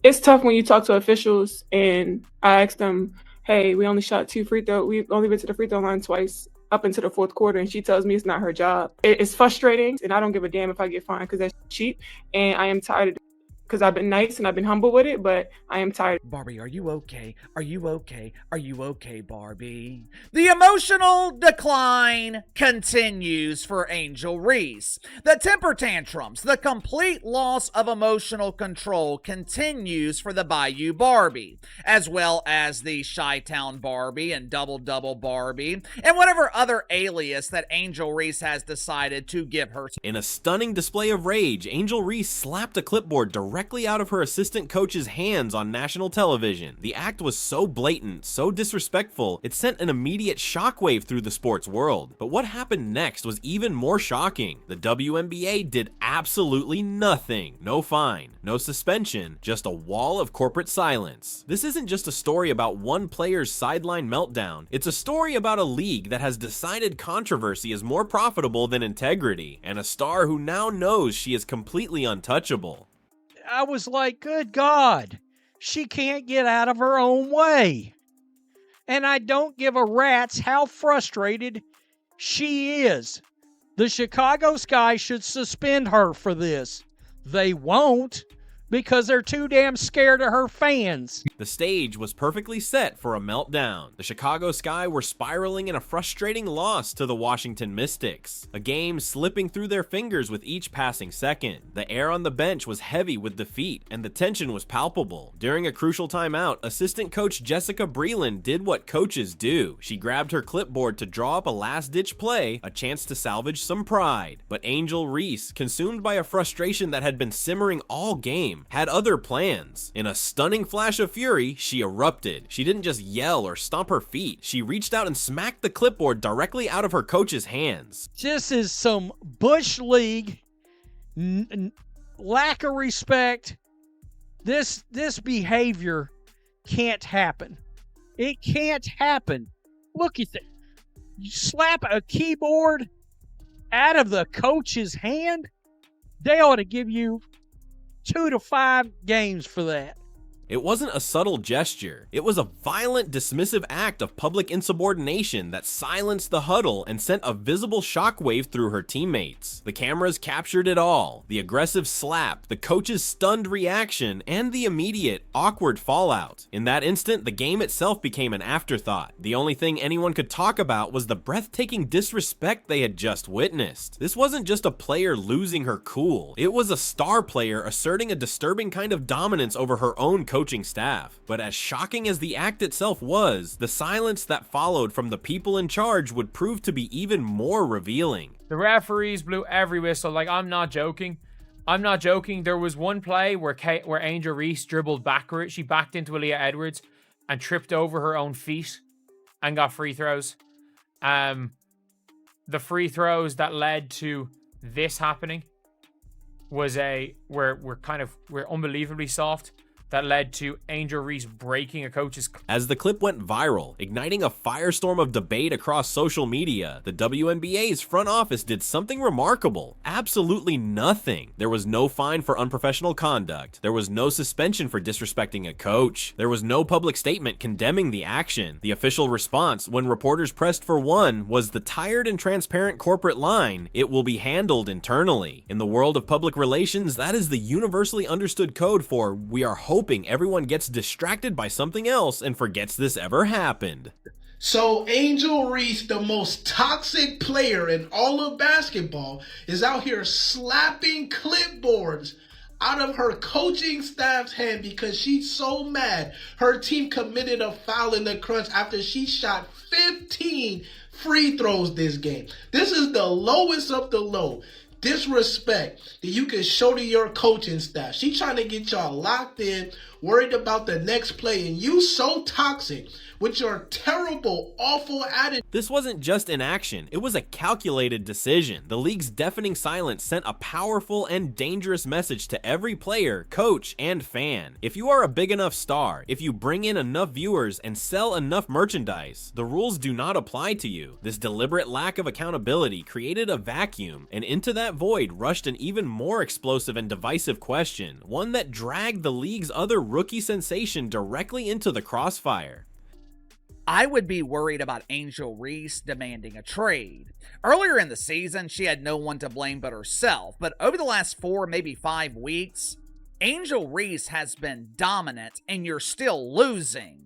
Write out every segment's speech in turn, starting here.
It's tough when you talk to officials and I ask them, "Hey, we only shot 2 free throw we only went to the free throw line twice up into the 4th quarter," and she tells me it's not her job. It's frustrating, and I don't give a damn if I get fined because that's cheap, and I am tired of it because I've been nice and I've been humble with it, but I am tired. Barbie, are you okay? Are you okay? Are you okay, Barbie? The emotional decline continues for Angel Reese. The temper tantrums, the complete loss of emotional control continues for the Bayou Barbie, as well as the Chi-Town Barbie and Double Double Barbie, and whatever other alias that Angel Reese has decided to give her. In a stunning display of rage, Angel Reese slapped a clipboard directly out of her assistant coach's hands on national television. The act was so blatant, so disrespectful, it sent an immediate shockwave through the sports world. But what happened next was even more shocking. The WNBA did absolutely nothing. No fine, no suspension, just a wall of corporate silence. This isn't just a story about one player's sideline meltdown. It's a story about a league that has decided controversy is more profitable than integrity, and a star who now knows she is completely untouchable. I was like, good God, she can't get out of her own way. And I don't give a rat's how frustrated she is. The Chicago Sky should suspend her for this. They won't, because they're too damn scared of her fans. The stage was perfectly set for a meltdown. The Chicago Sky were spiraling in a frustrating loss to the Washington Mystics, a game slipping through their fingers with each passing second. The air on the bench was heavy with defeat, and the tension was palpable. During a crucial timeout, assistant coach Jessica Breland did what coaches do. She grabbed her clipboard to draw up a last-ditch play, a chance to salvage some pride. But Angel Reese, consumed by a frustration that had been simmering all game, had other plans. In a stunning flash of fury, she erupted. She didn't just yell or stomp her feet. She reached out and smacked the clipboard directly out of her coach's hands. This is some Bush League lack of respect. This behavior can't happen. It can't happen. Look at that. You slap a keyboard out of the coach's hand, they ought to give you 2 to 5 games for that. It wasn't a subtle gesture. It was a violent, dismissive act of public insubordination that silenced the huddle and sent a visible shockwave through her teammates. The cameras captured it all: the aggressive slap, the coach's stunned reaction, and the immediate, awkward fallout. In that instant, the game itself became an afterthought. The only thing anyone could talk about was the breathtaking disrespect they had just witnessed. This wasn't just a player losing her cool. It was a star player asserting a disturbing kind of dominance over her own coaching staff. But as shocking as the act itself was, the silence that followed from the people in charge would prove to be even more revealing. The referees blew every whistle. Like, I'm not joking. I'm not joking. There was one play where Angel Reese dribbled backward. She backed into Aaliyah Edwards and tripped over her own feet and got free throws. The free throws that led to this happening were unbelievably soft. That led to Angel Reese breaking a coach's... As the clip went viral, igniting a firestorm of debate across social media, the WNBA's front office did something remarkable. Absolutely nothing. There was no fine for unprofessional conduct. There was no suspension for disrespecting a coach. There was no public statement condemning the action. The official response, when reporters pressed for one, was the tired and transparent corporate line, "It will be handled internally." In the world of public relations, that is the universally understood code for "we are hoping everyone gets distracted by something else and forgets this ever happened." So Angel Reese, the most toxic player in all of basketball, is out here slapping clipboards out of her coaching staff's hand because she's so mad her team committed a foul in the crunch after she shot 15 free throws this game. This is the lowest of the low disrespect that you can show to your coaching staff. She trying to get y'all locked in, worried about the next play, and you so toxic with your terrible, awful attitude. This wasn't just inaction, it was a calculated decision. The league's deafening silence sent a powerful and dangerous message to every player, coach, and fan. If you are a big enough star, if you bring in enough viewers and sell enough merchandise, the rules do not apply to you. This deliberate lack of accountability created a vacuum, and into that void rushed an even more explosive and divisive question, one that dragged the league's other rookie sensation directly into the crossfire. I would be worried about Angel Reese demanding a trade. Earlier in the season, she had no one to blame but herself, but over the last 4, maybe 5 weeks, Angel Reese has been dominant and you're still losing.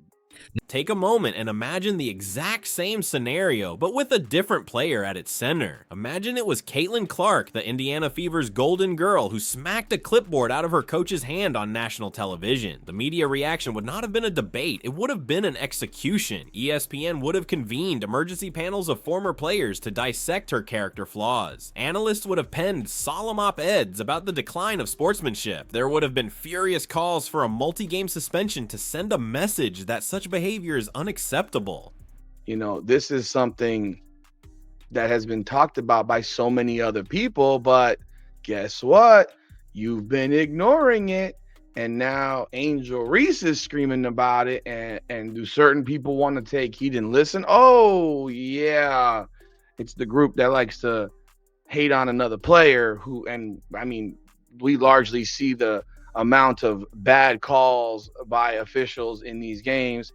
Take a moment and imagine the exact same scenario, but with a different player at its center. Imagine it was Caitlin Clark, the Indiana Fever's golden girl, who smacked a clipboard out of her coach's hand on national television. The media reaction would not have been a debate, it would have been an execution. ESPN would have convened emergency panels of former players to dissect her character flaws. Analysts would have penned solemn op-eds about the decline of sportsmanship. There would have been furious calls for a multi-game suspension to send a message that such behavior is unacceptable. You know, this is something that has been talked about by so many other people, but guess what? You've been ignoring it, and now Angel Reese is screaming about it, and do certain people want to take heed and listen? Oh, yeah. It's the group that likes to hate on another player who, and I mean, we largely see the amount of bad calls by officials in these games.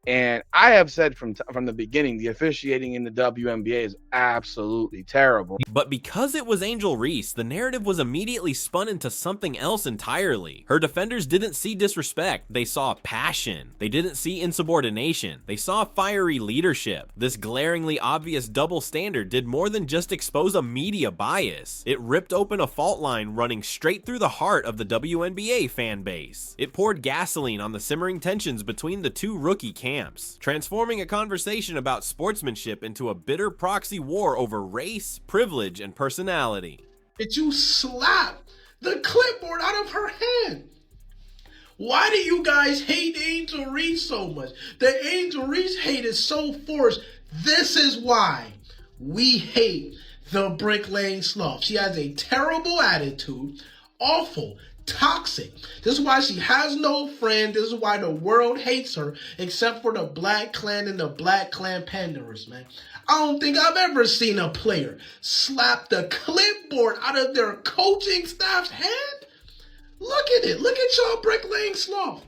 And I have said from the beginning, the officiating in the WNBA is absolutely terrible. But because it was Angel Reese, the narrative was immediately spun into something else entirely. Her defenders didn't see disrespect, they saw passion. They didn't see insubordination, they saw fiery leadership. This glaringly obvious double standard did more than just expose a media bias. It ripped open a fault line running straight through the heart of the WNBA fan base. It poured gasoline on the simmering tensions between the two rookie camps, transforming a conversation about sportsmanship into a bitter proxy war over race, privilege, and personality. That you slapped the clipboard out of her hand. Why do you guys hate Angel Reese so much? The Angel Reese hate is so forced. This is why we hate the Brick Lane Sloth. She has a terrible attitude, awful, toxic. This is why she has no friend. This is why the world hates her, except for the Black Clan and the Black Clan panders, man. I don't think I've ever seen a player slap the clipboard out of their coaching staff's hand. Look at it. Look at y'all, Brick Lane Sloth.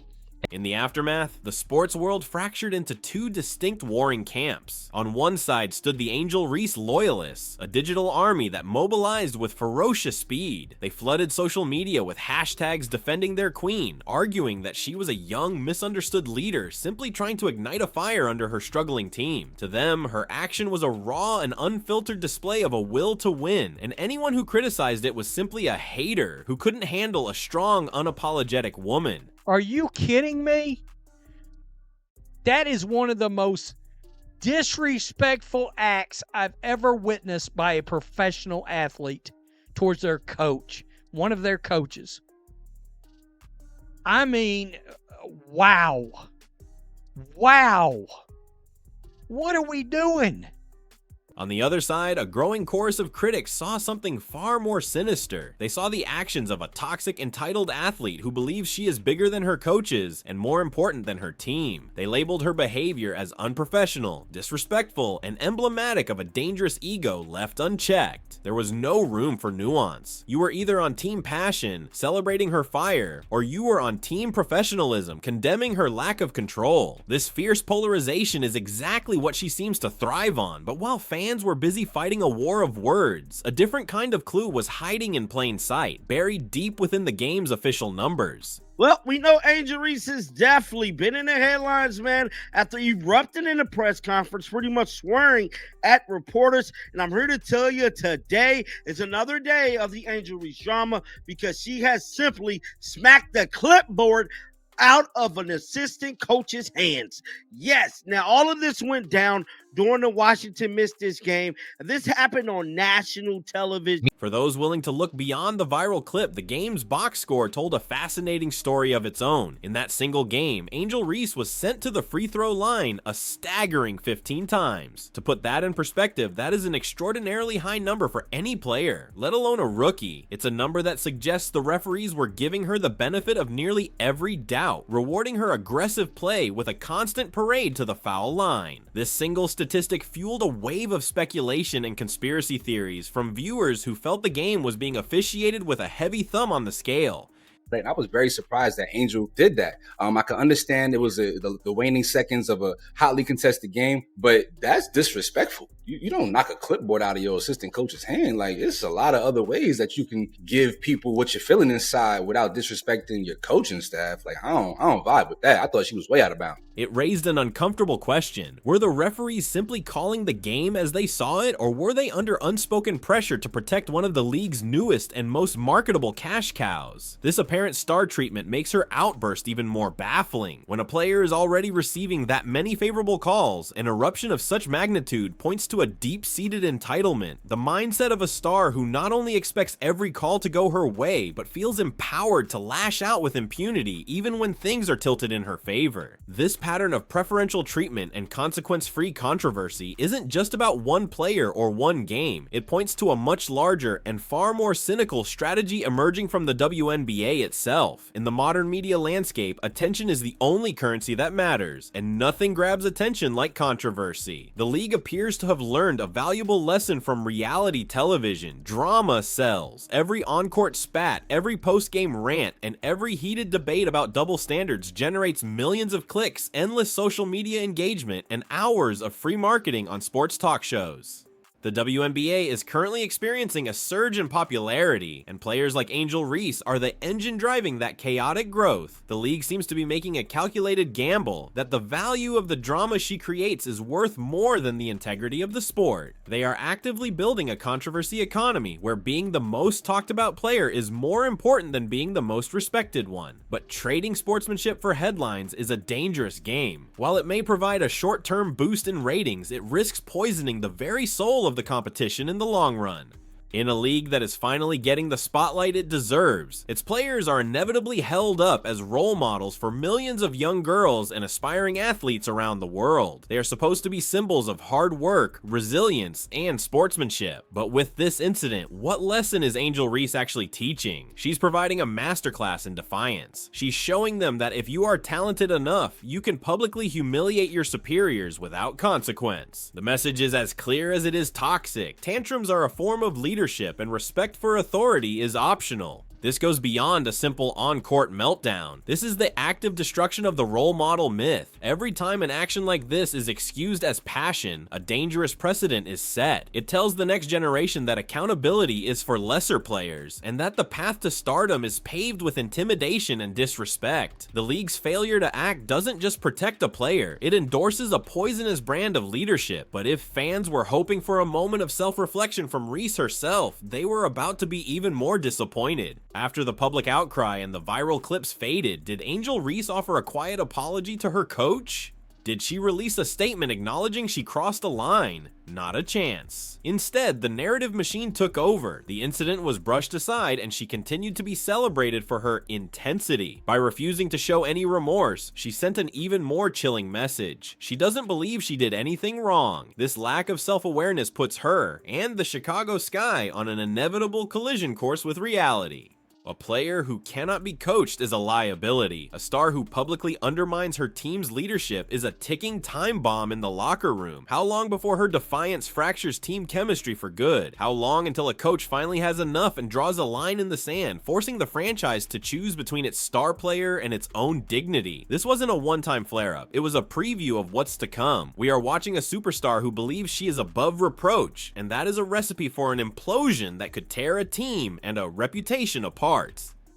In the aftermath, the sports world fractured into two distinct warring camps. On one side stood the Angel Reese loyalists, a digital army that mobilized with ferocious speed. They flooded social media with hashtags defending their queen, arguing that she was a young, misunderstood leader simply trying to ignite a fire under her struggling team. To them, her action was a raw and unfiltered display of a will to win, and anyone who criticized it was simply a hater who couldn't handle a strong, unapologetic woman. Are you kidding me? That is one of the most disrespectful acts I've ever witnessed by a professional athlete towards their coach, one of their coaches. I mean, wow. Wow. What are we doing? On the other side, a growing chorus of critics saw something far more sinister. They saw the actions of a toxic, entitled athlete who believes she is bigger than her coaches and more important than her team. They labeled her behavior as unprofessional, disrespectful, and emblematic of a dangerous ego left unchecked. There was no room for nuance. You were either on team passion, celebrating her fire, or you were on team professionalism, condemning her lack of control. This fierce polarization is exactly what she seems to thrive on, but while fans were busy fighting a war of words, a different kind of clue was hiding in plain sight, buried deep within the game's official numbers. Well, we know Angel Reese has definitely been in the headlines, man, after erupting in a press conference, pretty much swearing at reporters. And I'm here to tell you today is another day of the Angel Reese drama because she has simply smacked the clipboard out of an assistant coach's hands. Yes, now all of this went down during the Washington missed this game. And this happened on national television. For those willing to look beyond the viral clip, the game's box score told a fascinating story of its own. In that single game, Angel Reese was sent to the free throw line a staggering 15 times. To put that in perspective, that is an extraordinarily high number for any player, let alone a rookie. It's a number that suggests the referees were giving her the benefit of nearly every doubt, rewarding her aggressive play with a constant parade to the foul line. This single statistic fueled a wave of speculation and conspiracy theories from viewers who felt the game was being officiated with a heavy thumb on the scale. I was very surprised that Angel did that. I could understand it was the waning seconds of a hotly contested game, but that's disrespectful. You don't knock a clipboard out of your assistant coach's hand. Like, it's a lot of other ways that you can give people what you're feeling inside without disrespecting your coaching staff. Like, I don't vibe with that. I thought she was way out of bounds. It raised an uncomfortable question. Were the referees simply calling the game as they saw it, or were they under unspoken pressure to protect one of the league's newest and most marketable cash cows? This apparent star treatment makes her outburst even more baffling. When a player is already receiving that many favorable calls, an eruption of such magnitude points to a deep-seated entitlement, the mindset of a star who not only expects every call to go her way, but feels empowered to lash out with impunity even when things are tilted in her favor. This pattern of preferential treatment and consequence-free controversy isn't just about one player or one game. It points to a much larger and far more cynical strategy emerging from the WNBA itself. In the modern media landscape, attention is the only currency that matters, and nothing grabs attention like controversy. The league appears to have learned a valuable lesson from reality television. Drama sells. Every on-court spat, every post-game rant, and every heated debate about double standards generates millions of clicks, endless social media engagement, and hours of free marketing on sports talk shows. The WNBA is currently experiencing a surge in popularity, and players like Angel Reese are the engine driving that chaotic growth. The league seems to be making a calculated gamble that the value of the drama she creates is worth more than the integrity of the sport. They are actively building a controversy economy where being the most talked about player is more important than being the most respected one. But trading sportsmanship for headlines is a dangerous game. While it may provide a short-term boost in ratings, it risks poisoning the very soul of the competition in the long run. In a league that is finally getting the spotlight it deserves, its players are inevitably held up as role models for millions of young girls and aspiring athletes around the world. They are supposed to be symbols of hard work, resilience, and sportsmanship. But with this incident, what lesson is Angel Reese actually teaching? She's providing a masterclass in defiance. She's showing them that if you are talented enough, you can publicly humiliate your superiors without consequence. The message is as clear as it is toxic. Tantrums are a form of leadership, and respect for authority is optional. This goes beyond a simple on-court meltdown. This is the active destruction of the role model myth. Every time an action like this is excused as passion, a dangerous precedent is set. It tells the next generation that accountability is for lesser players, and that the path to stardom is paved with intimidation and disrespect. The league's failure to act doesn't just protect a player, it endorses a poisonous brand of leadership. But if fans were hoping for a moment of self-reflection from Reese herself, they were about to be even more disappointed. After the public outcry and the viral clips faded, did Angel Reese offer a quiet apology to her coach? Did she release a statement acknowledging she crossed a line? Not a chance. Instead, the narrative machine took over. The incident was brushed aside, and she continued to be celebrated for her intensity. By refusing to show any remorse, she sent an even more chilling message. She doesn't believe she did anything wrong. This lack of self-awareness puts her and the Chicago Sky on an inevitable collision course with reality. A player who cannot be coached is a liability. A star who publicly undermines her team's leadership is a ticking time bomb in the locker room. How long before her defiance fractures team chemistry for good? How long until a coach finally has enough and draws a line in the sand, forcing the franchise to choose between its star player and its own dignity? This wasn't a one-time flare-up. It was a preview of what's to come. We are watching a superstar who believes she is above reproach, and that is a recipe for an implosion that could tear a team and a reputation apart.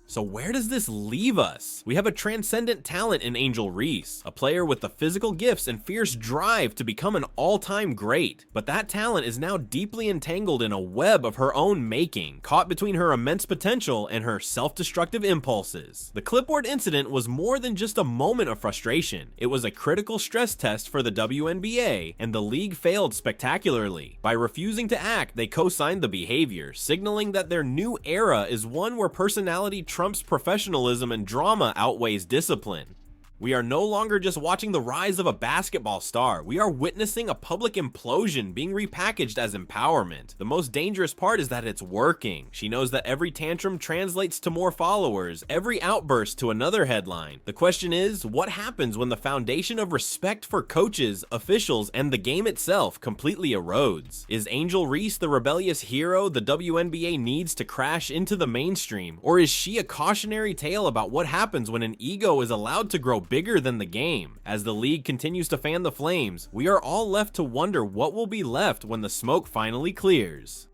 So where does this leave us? We have a transcendent talent in Angel Reese, a player with the physical gifts and fierce drive to become an all-time great. But that talent is now deeply entangled in a web of her own making, caught between her immense potential and her self-destructive impulses. The clipboard incident was more than just a moment of frustration. It was a critical stress test for the WNBA, and the league failed spectacularly. By refusing to act, they co-signed the behavior, signaling that their new era is one where personality trumps professionalism and drama outweighs discipline. We are no longer just watching the rise of a basketball star. We are witnessing a public implosion being repackaged as empowerment. The most dangerous part is that it's working. She knows that every tantrum translates to more followers, every outburst to another headline. The question is, what happens when the foundation of respect for coaches, officials, and the game itself completely erodes? Is Angel Reese the rebellious hero the WNBA needs to crash into the mainstream? Or is she a cautionary tale about what happens when an ego is allowed to grow bigger than the game? As the league continues to fan the flames, we are all left to wonder what will be left when the smoke finally clears.